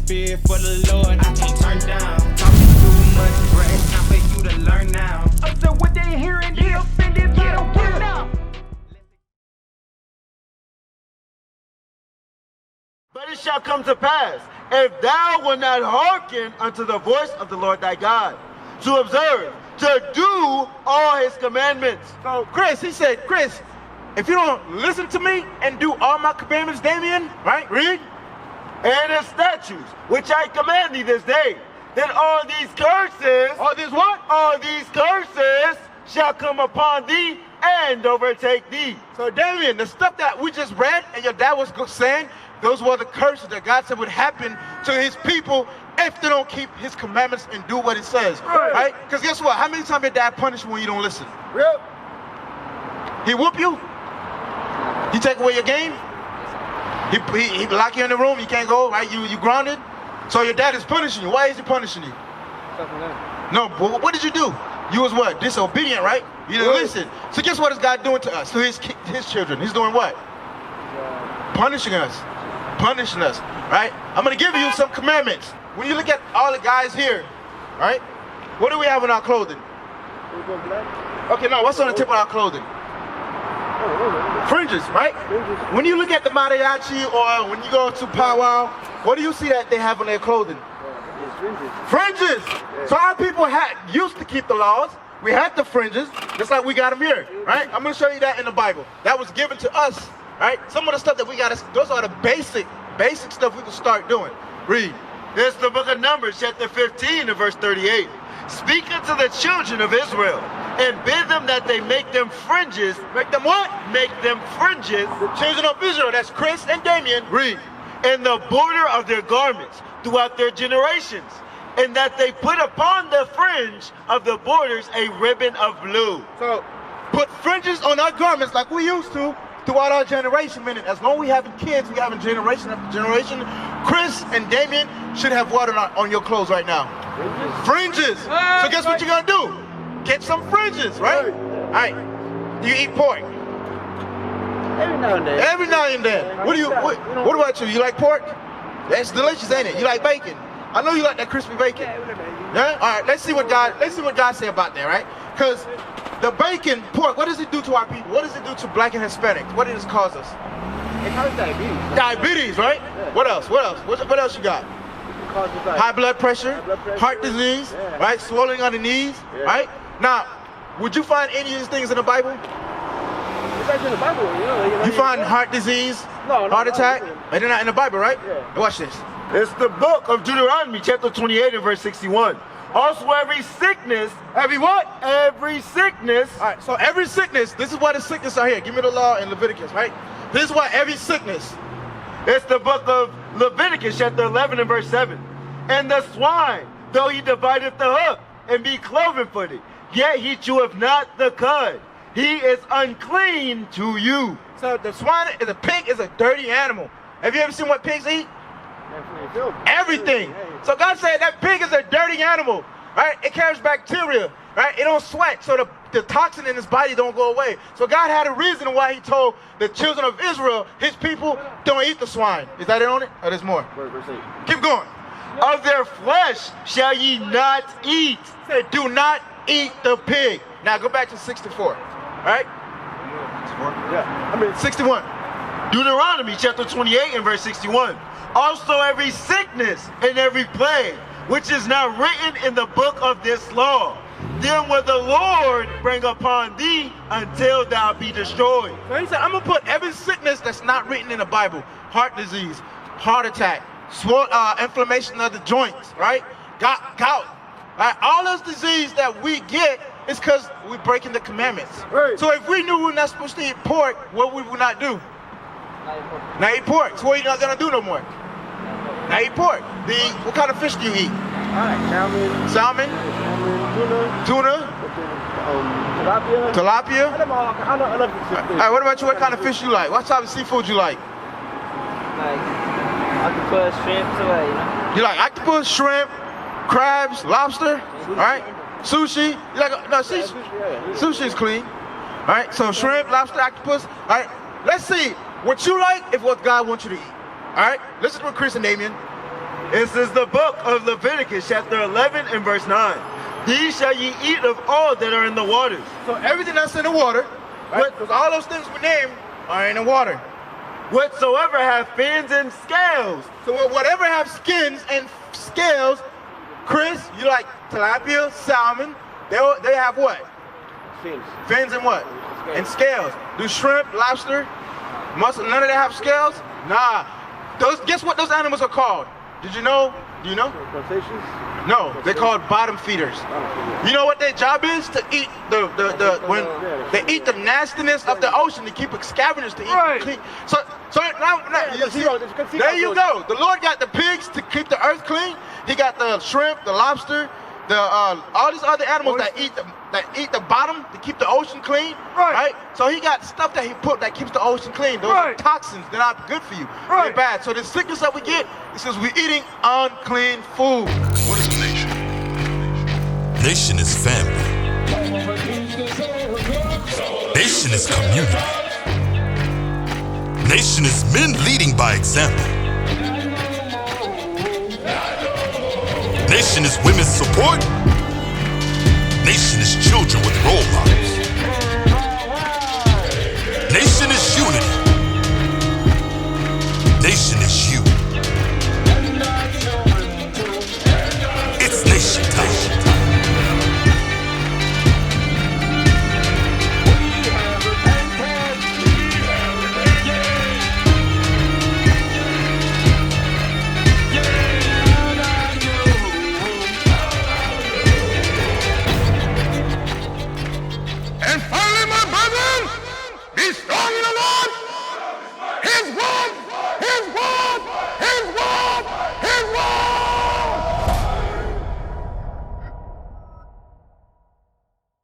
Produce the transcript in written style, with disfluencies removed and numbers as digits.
spirit for the Lord, I can't turn down. Talking too much, bruh, it's time for you to learn now. So what they hearing, get offended, get now. But it shall come to pass, if thou wilt not hearken unto the voice of the Lord thy God, to observe, to do all his commandments. So Chris, he said, Chris, if you don't listen to me and do all my commandments, Damien, right, read. And his statutes, which I command thee this day, then all these curses, All these what? all these curses shall come upon thee and overtake thee. So Damien, the stuff that we just read and your dad was saying, those were the curses that God said would happen to his people if they don't keep his commandments and do what it says, right? Because guess what? How many times your dad punish you when you don't listen? Yep. He whoop you? He take away your game? He lock you in the room, you can't go, right? You grounded? So your dad is punishing you. Why is he punishing you? No, but what did you do? You was what? Disobedient, right? You didn't listen. So guess what is God doing to us, to his children? He's doing what? Punishing us. Punishing us, right? I'm going to give you some commandments. When you look at all the guys here, right? What do we have in our clothing? Okay, now what's on the tip of our clothing? Fringes, right? When you look at the mariachi or when you go to powwow, what do you see that they have on their clothing? Fringes. So our people used to keep the laws. We had the fringes, just like we got them here, right? I'm going to show you that in the Bible. That was given to us, right? Some of the stuff that we got, those are the basic stuff we can start doing. Read. This is the book of Numbers, chapter 15 and verse 38. Speak unto the children of Israel, and bid them that they make them fringes. Make them what? Make them fringes. The children of Israel, that's Chris and Damien. Read. In the border of their garments throughout their generations, and that they put upon the fringe of the borders a ribbon of blue. So put fringes on our garments like we used to throughout our generation. Meaning, as long as we having kids, we having generation after generation. Chris and Damien should have water on your clothes right now. Fringes. So guess what you're gonna do? Get some fringes, right? All right. Do you eat pork? Every now and then. Every now and then. What about you? You like pork? That's delicious, ain't it? You like bacon? I know you like that crispy bacon. Yeah? All right. Let's see what God say about that, right? Because the bacon, pork, what does it do to our people? What does it do to black and Hispanics? What does it cause us? It causes diabetes. Diabetes, right? Yeah. What else? What else you got? It causes like High blood pressure, pressure, heart disease, yeah. right? Swelling on the knees, right? Now, would you find any of these things in the Bible? It's actually in the Bible, you know. You find heart disease, heart attack, and they're not in the Bible, right? Yeah. Watch this. It's the book of Deuteronomy, chapter 28 and verse 61. Also every sickness. Every what? Every sickness. All right, so every sickness, this is why the sickness are here. Give me the law in Leviticus, right? This is why every sickness. It's the book of Leviticus, chapter 11 and verse 7. And the swine, though he divideth the hoof, and be cloven-footed, yet he cheweth not the cud. He is unclean to you. So the pig is a dirty animal. Have you ever seen what pigs eat? Everything. So God said that pig is a dirty animal, right? It carries bacteria, right? It don't sweat, so the toxin in his body don't go away. So God had a reason why he told the children of Israel, his people, don't eat the swine. Is that it on it? Or there's more? Keep going. Of their flesh shall ye not eat. Said, do not eat the pig. Now go back to 64, right? Yeah. 61. Deuteronomy chapter 28 and verse 61. Also every sickness and every plague, which is not written in the book of this law, then will the Lord bring upon thee until thou be destroyed. So he said, I'm going to put every sickness that's not written in the Bible, heart disease, heart attack, inflammation of the joints, right? Gout. Right? All those disease that we get is because we're breaking the commandments. Right. So if we knew we're not supposed to eat pork, what would we not do? Not eat pork. So what are you not going to do no more? Not eat pork. What kind of fish do you eat? Salmon. Tuna. Tilapia. All right, what about you? What kind of fish you like? What type of seafood you like? Like octopus, shrimp, You like octopus, shrimp, crabs, lobster, all right? Sushi. You like sushi is clean. All right, so shrimp, lobster, octopus. All right, let's see what you like if what God wants you to eat. All right, listen to Chris and Damien. This is the book of Leviticus, chapter 11 and verse 9. These shall ye eat of all that are in the waters. So everything that's in the water, right? Because all those things we named are in the water. Whatsoever have fins and scales. So whatever have skins and scales, Chris, you like tilapia, salmon, they have what? Fins. Fins and what? And scales. Do shrimp, lobster, mussel, none of them have scales? Nah. Guess what those animals are called? Did you know? Do you know? Crustaceans? No, they're called bottom feeders. You know what their job is? To eat when they eat the nastiness of the ocean to keep scavengers to eat. Right. Clean. So now you see, there you go. The Lord got the pigs to keep the earth clean. He got the shrimp, the lobster, the all these other animals that eat the bottom to keep the ocean clean. Right. So he got stuff that he put that keeps the ocean clean. Those are toxins. They're not good for you. They're bad. So the sickness that we get, it says we're eating unclean food. What is a nation? Nation is family. Nation is community. Nation is men leading by example. Nation is women's support. Nation is children with role models. Nation is